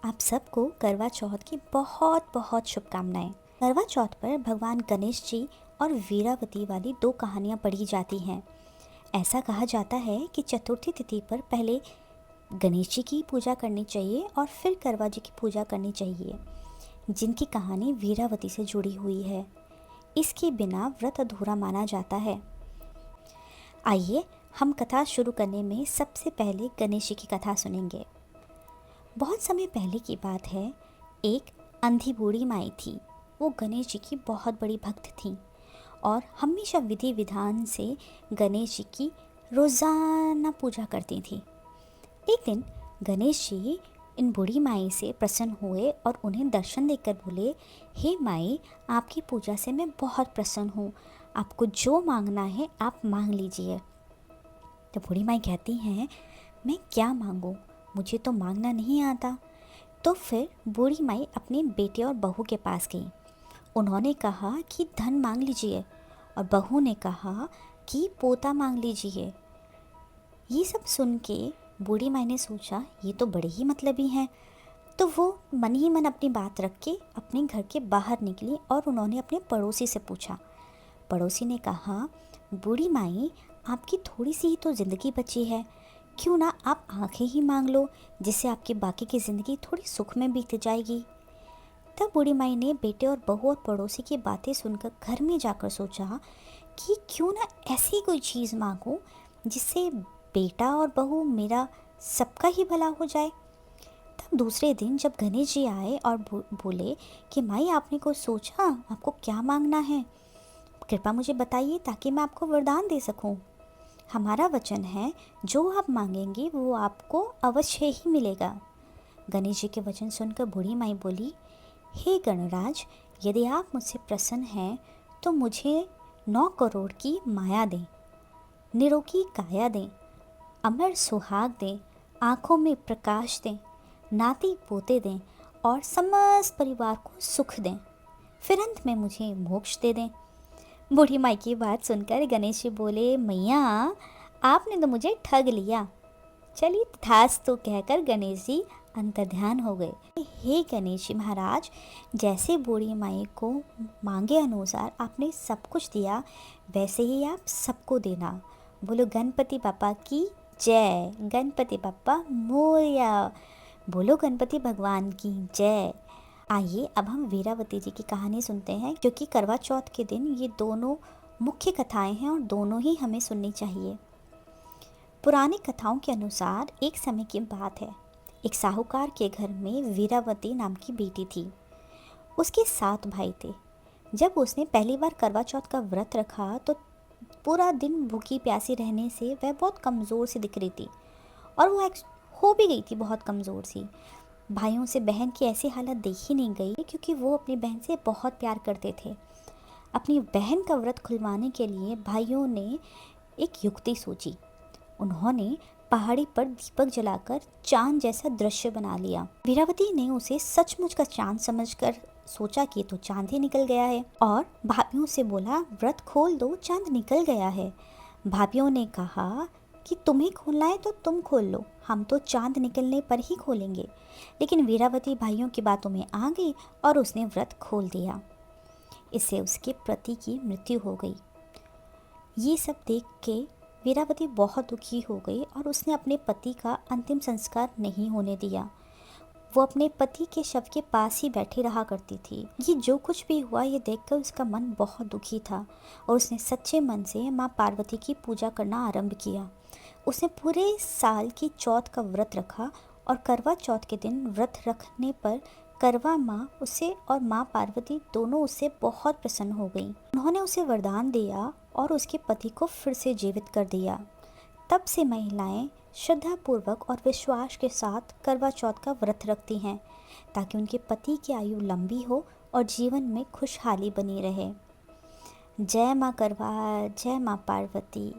आप सबको करवा चौथ की बहुत बहुत शुभकामनाएं। करवा चौथ पर भगवान गणेश जी और वीरावती वाली दो कहानियां पढ़ी जाती हैं। ऐसा कहा जाता है कि चतुर्थी तिथि पर पहले गणेश जी की पूजा करनी चाहिए और फिर करवा जी की पूजा करनी चाहिए, जिनकी कहानी वीरावती से जुड़ी हुई है। इसके बिना व्रत अधूरा माना जाता है। आइए हम कथा शुरू करने में सबसे पहले गणेश जी की कथा सुनेंगे। बहुत समय पहले की बात है। एक अंधी बूढ़ी माई थी। वो गणेश जी की बहुत बड़ी भक्त थी और हमेशा विधि विधान से गणेश जी की रोज़ाना पूजा करती थी। एक दिन गणेश जी इन बूढ़ी माई से प्रसन्न हुए और उन्हें दर्शन देकर बोले, हे माई, आपकी पूजा से मैं बहुत प्रसन्न हूँ। आपको जो मांगना है आप मांग लीजिए। तो बूढ़ी माई कहती हैं, मैं क्या मांगूँ, मुझे तो मांगना नहीं आता। तो फिर बूढ़ी माई अपने बेटे और बहू के पास गई। उन्होंने कहा कि धन मांग लीजिए और बहू ने कहा कि पोता मांग लीजिए। ये सब सुन के बूढ़ी माई ने सोचा, ये तो बड़े ही मतलबी हैं। तो वो मन ही मन अपनी बात रख के अपने घर के बाहर निकली और उन्होंने अपने पड़ोसी से पूछा। पड़ोसी ने कहा, बूढ़ी माई, आपकी थोड़ी सी ही तो ज़िंदगी बची है, क्यों ना आप आंखें ही मांग लो, जिससे आपकी बाकी की ज़िंदगी थोड़ी सुख में बीत जाएगी। तब बूढ़ी माई ने बेटे और बहू और पड़ोसी की बातें सुनकर घर में जाकर सोचा कि क्यों ना ऐसी कोई चीज़ मांगूं जिससे बेटा और बहू मेरा सबका ही भला हो जाए। तब दूसरे दिन जब गणेश जी आए और बोले कि माई, आपने कुछ सोचा, आपको क्या मांगना है, कृपया मुझे बताइए ताकि मैं आपको वरदान दे सकूं। हमारा वचन है, जो आप मांगेंगे वो आपको अवश्य ही मिलेगा। गणेश जी के वचन सुनकर बूढ़ी माई बोली, हे गणराज, यदि आप मुझसे प्रसन्न हैं तो मुझे 9 करोड़ की माया दें, निरोगी काया दें, अमर सुहाग दें, आँखों में प्रकाश दें, नाती पोते दें और समस्त परिवार को सुख दें, फिर अंत में मुझे मोक्ष दे दें। बूढ़ी माई की बात सुनकर गणेश जी बोले, मैया, आपने तो मुझे ठग लिया। चलिए तथास्तु कहकर गणेश जी अंतर्ध्यान हो गए। हे गणेश जी महाराज, जैसे बूढ़ी माई को मांगे अनुसार आपने सब कुछ दिया, वैसे ही आप सबको देना। बोलो गणपति बापा की जय, गणपति बापा मोरया, बोलो गणपति भगवान की जय। आइए अब हम वीरावती जी की कहानी सुनते हैं, क्योंकि करवा चौथ के दिन ये दोनों मुख्य कथाएं हैं और दोनों ही हमें सुननी चाहिए। पुरानी कथाओं के अनुसार एक समय की बात है। एक साहूकार के घर में वीरावती नाम की बेटी थी। उसके 7 भाई थे। जब उसने पहली बार करवा चौथ का व्रत रखा तो पूरा दिन भूखी प्यासी रहने से वह बहुत कमज़ोर सी दिख रही थी और वो हो भी गई थी बहुत कमज़ोर सी। भाइयों से बहन की ऐसी हालत देखी नहीं गई, क्योंकि वो अपनी बहन से बहुत प्यार करते थे। अपनी बहन का व्रत खुलवाने के लिए भाइयों ने एक युक्ति सोची। उन्होंने पहाड़ी पर दीपक जलाकर चांद जैसा दृश्य बना लिया। वीरावती ने उसे सचमुच का चांद समझकर सोचा कि तो चांद ही निकल गया है, और भाभियों से बोला, व्रत खोल दो, चांद निकल गया है। भाभियों ने कहा कि तुम्हें खोलना है तो तुम खोल लो, हम तो चांद निकलने पर ही खोलेंगे। लेकिन वीरावती भाइयों की बातों में आ गई और उसने व्रत खोल दिया। इससे उसके पति की मृत्यु हो गई। ये सब देख के वीरावती बहुत दुखी हो गई और उसने अपने पति का अंतिम संस्कार नहीं होने दिया। वो अपने पति के शव के पास ही बैठी रहा करती थी। ये जो कुछ भी हुआ, ये देखकर उसका मन बहुत दुखी था और उसने सच्चे मन से माँ पार्वती की पूजा करना आरंभ किया। उसने पूरे साल की चौथ का व्रत रखा और करवा चौथ के दिन व्रत रखने पर करवा माँ उसे और माँ पार्वती दोनों उससे बहुत प्रसन्न हो गईं। उन्होंने उसे वरदान दिया और उसके पति को फिर से जीवित कर दिया। तब से महिलाएं श्रद्धापूर्वक और विश्वास के साथ करवा चौथ का व्रत रखती हैं, ताकि उनके पति की आयु लंबी हो और जीवन में खुशहाली बनी रहे। जय माँ करवा, जय माँ पार्वती।